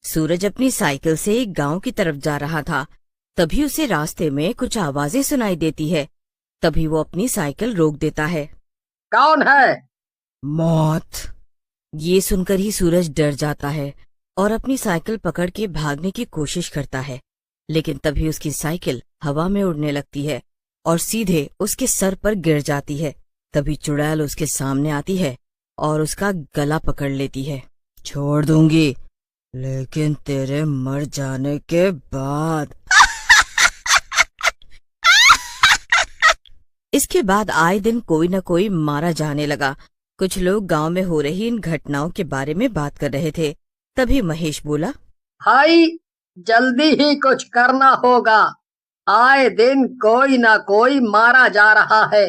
सूरज अपनी साइकिल से एक गांव की तरफ जा रहा था। तभी उसे रास्ते में कुछ आवाजें सुनाई देती है। तभी वो अपनी साइकिल रोक देता है। कौन है? मौत। ये सुनकर ही सूरज डर जाता है और अपनी साइकिल पकड़ के भागने की कोशिश करता है, लेकिन तभी उसकी साइकिल हवा में उड़ने लगती है और सीधे उसके सर पर गिर जाती है। तभी चुड़ैल उसके सामने आती है और उसका गला पकड़ लेती है। छोड़ दूंगी, लेकिन तेरे मर जाने के बाद। इसके बाद आए दिन कोई न कोई मारा जाने लगा। कुछ लोग गांव में हो रही इन घटनाओं के बारे में बात कर रहे थे। तभी महेश बोला, भाई, जल्दी ही कुछ करना होगा। आए दिन कोई ना कोई मारा जा रहा है।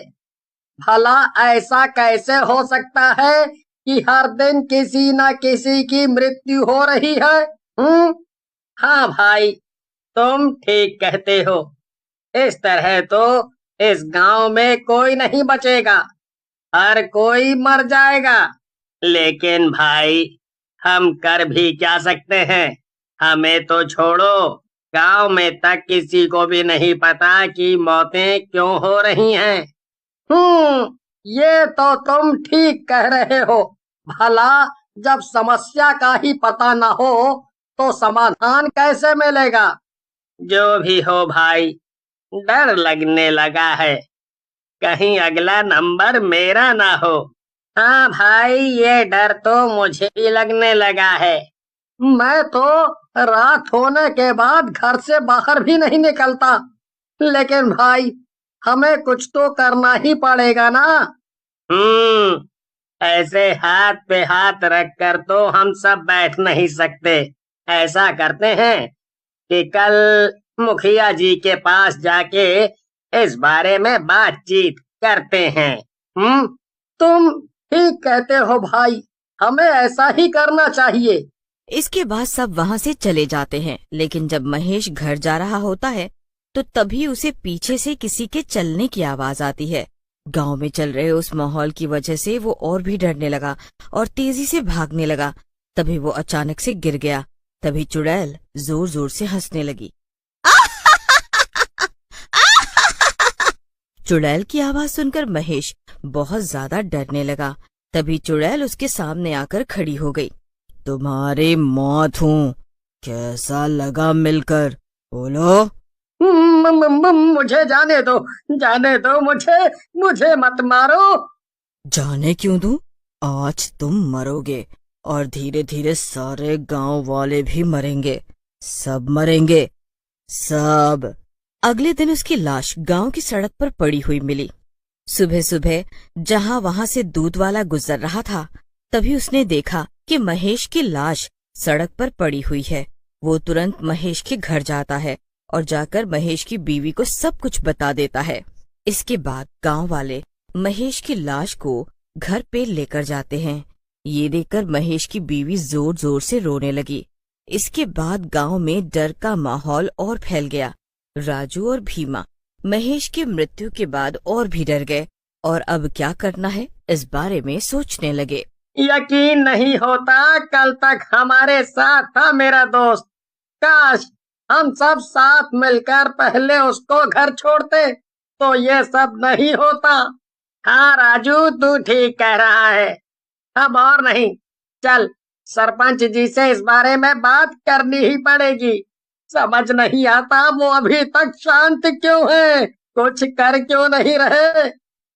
भला ऐसा कैसे हो सकता है कि हर दिन किसी न किसी की मृत्यु हो रही है? हाँ भाई, तुम ठीक कहते हो। इस तरह तो इस गांव में कोई नहीं बचेगा, हर कोई मर जाएगा। लेकिन भाई, हम कर भी क्या सकते हैं? हमें तो छोड़ो, गांव में तक किसी को भी नहीं पता कि मौतें क्यों हो रही हैं। ये तो तुम ठीक कह रहे हो। भला जब समस्या का ही पता न हो तो समाधान कैसे मिलेगा? जो भी हो भाई, डर लगने लगा है, कहीं अगला नंबर मेरा ना हो। हाँ भाई, ये डर तो मुझे भी लगने लगा है। मैं तो रात होने के बाद घर से बाहर भी नहीं निकलता। लेकिन भाई, हमें कुछ तो करना ही पड़ेगा ना। ऐसे हाथ पे हाथ रख कर तो हम सब बैठ नहीं सकते। ऐसा करते हैं कि कल मुखिया जी के पास जाके इस बारे में बातचीत करते हैं। तुम ठीक कहते हो भाई, हमें ऐसा ही करना चाहिए। इसके बाद सब वहाँ से चले जाते हैं। लेकिन जब महेश घर जा रहा होता है तो तभी उसे पीछे से किसी के चलने की आवाज आती है। गांव में चल रहे उस माहौल की वजह से वो और भी डरने लगा और तेजी से भागने लगा। तभी वो अचानक से गिर गया। तभी चुड़ैल जोर जोर से हंसने लगी। चुड़ैल की आवाज सुनकर महेश बहुत ज्यादा डरने लगा। तभी चुड़ैल उसके सामने आकर खड़ी हो गई। तुम्हारी मौत हूँ, कैसा लगा मिलकर, बोलो। मुझे जाने दो, जाने दो, मुझे मत मारो। जाने क्यों दूं? आज तुम मरोगे और धीरे धीरे सारे गांव वाले भी मरेंगे। सब मरेंगे, सब। अगले दिन उसकी लाश गांव की सड़क पर पड़ी हुई मिली। सुबह सुबह जहां वहां से दूध वाला गुजर रहा था, तभी उसने देखा कि महेश की लाश सड़क पर पड़ी हुई है। वो तुरंत महेश के घर जाता है और जाकर महेश की बीवी को सब कुछ बता देता है। इसके बाद गांव वाले महेश की लाश को घर पे लेकर जाते हैं। ये देखकर महेश की बीवी जोर जोर से रोने लगी। इसके बाद गांव में डर का माहौल और फैल गया। राजू और भीमा महेश की मृत्यु के बाद और भी डर गए और अब क्या करना है इस बारे में सोचने लगे। यकीन नहीं होता, कल तक हमारे साथ था मेरा दोस्त। काश हम सब साथ मिलकर पहले उसको घर छोड़ते तो ये सब नहीं होता। हाँ राजू, तू ठीक कह रहा है। अब और नहीं, चल सरपंच जी से इस बारे में बात करनी ही पड़ेगी। समझ नहीं आता वो अभी तक शांत क्यों है, कुछ कर क्यों नहीं रहे।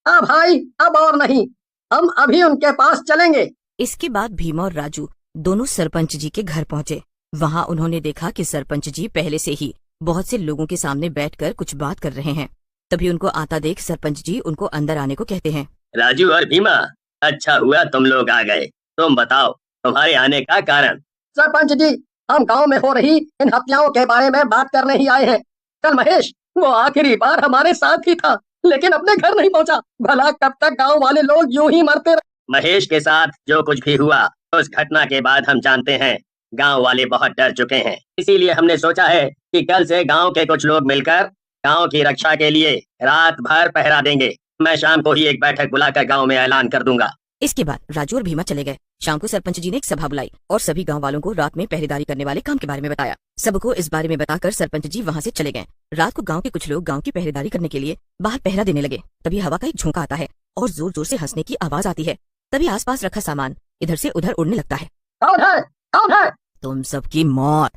हाँ भाई, अब और नहीं, हम अभी उनके पास चलेंगे। इसके बाद भीमा और राजू दोनों सरपंच जी के घर पहुँचे। वहाँ उन्होंने देखा कि सरपंच जी पहले से ही बहुत से लोगों के सामने बैठकर कुछ बात कर रहे हैं। तभी उनको आता देख सरपंच जी उनको अंदर आने को कहते हैं। राजू और भीमा, अच्छा हुआ तुम लोग आ गए। तुम बताओ, तुम्हारे आने का कारण? सरपंच जी, हम गांव में हो रही इन हत्याओं के बारे में बात करने ही आए हैं। कल महेश वो आखिरी बार हमारे साथ ही था, लेकिन अपने घर नहीं पहुंचा। भला कब तक गांव वाले लोग यूं ही मरते रहे? महेश के साथ जो कुछ भी हुआ उस घटना के बाद हम जानते हैं गांव वाले बहुत डर चुके हैं। इसीलिए हमने सोचा है कि कल से गांव के कुछ लोग मिलकर गांव की रक्षा के लिए रात भर पहरा देंगे। मैं शाम को ही एक बैठक बुलाकर गांव में ऐलान कर दूंगा। इसके बाद राजू और भीमा चले गए शाम को सरपंच जी ने एक सभा बुलाई और सभी गांव वालों को रात में पहरेदारी करने वाले काम के बारे में बताया। सबको इस बारे में बताकर सरपंच जी वहां से चले गए। रात को गांव के कुछ लोग गांव की पहरेदारी करने के लिए बाहर पहरा देने लगे। तभी हवा का एक झोंका आता है और जोर जोर से हंसने की आवाज आती है। तभी आसपास रखा सामान इधर से उधर उड़ने लगता है। कौन है? कौन है? तुम सबकी मौत।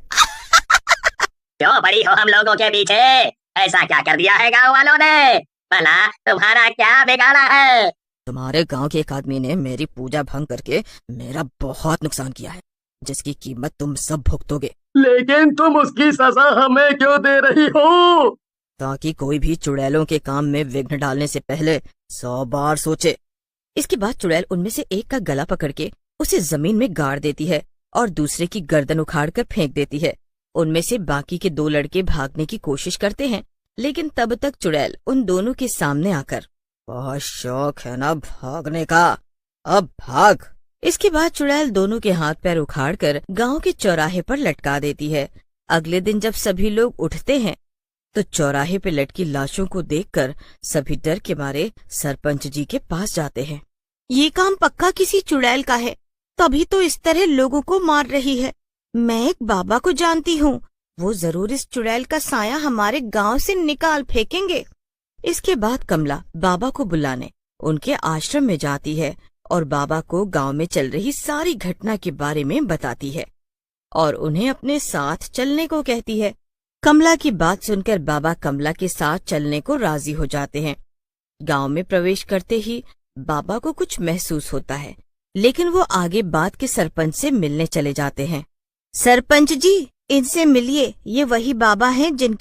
क्यों पड़ी हो हम लोगों के पीछे? ऐसा क्या कर दिया है गांव वालों ने? भला तुम्हारा क्या बिगाड़ा है? तुम्हारे गांव के एक आदमी ने मेरी पूजा भंग करके मेरा बहुत नुकसान किया है, जिसकी कीमत तुम सब भुगतोगे। लेकिन तुम उसकी सजा हमें क्यों दे रही हो? ताकि कोई भी चुड़ैलों के काम में विघ्न डालने से पहले 100 बार सोचे। इसके बाद चुड़ैल उनमें से एक का गला पकड़ के उसे जमीन में गाड़ देती है और दूसरे की गर्दन उखाड़ कर फेंक देती है। उनमें से बाकी के 2 लड़के भागने की कोशिश करते हैं, लेकिन तब तक चुड़ैल उन दोनों के सामने आकर, बहुत शौक है ना भागने का, अब भाग। इसके बाद चुड़ैल दोनों के हाथ पैर उखाड़कर गांव के चौराहे पर लटका देती है। अगले दिन जब सभी लोग उठते हैं तो चौराहे पे लटकी लाशों को देखकर सभी डर के मारे सरपंच जी के पास जाते हैं। ये काम पक्का किसी चुड़ैल का है, तभी तो इस तरह लोगों को मार रही है। मैं एक बाबा को जानती हूँ, वो जरूर इस चुड़ैल का साया हमारे गांव से निकाल फेंकेंगे। इसके बाद कमला बाबा को बुलाने उनके आश्रम में जाती है और बाबा को गांव में चल रही सारी घटना के बारे में बताती है और उन्हें अपने साथ चलने को कहती है। कमला की बात सुनकर बाबा कमला के साथ चलने को राजी हो जाते हैं। गांव में प्रवेश करते ही बाबा को कुछ महसूस होता है, लेकिन वो आगे बात के सरपंच से मिलने चले जाते हैं। सरपंच जी, इनसे मिलिए, ये वही बाबा हैं जिनकी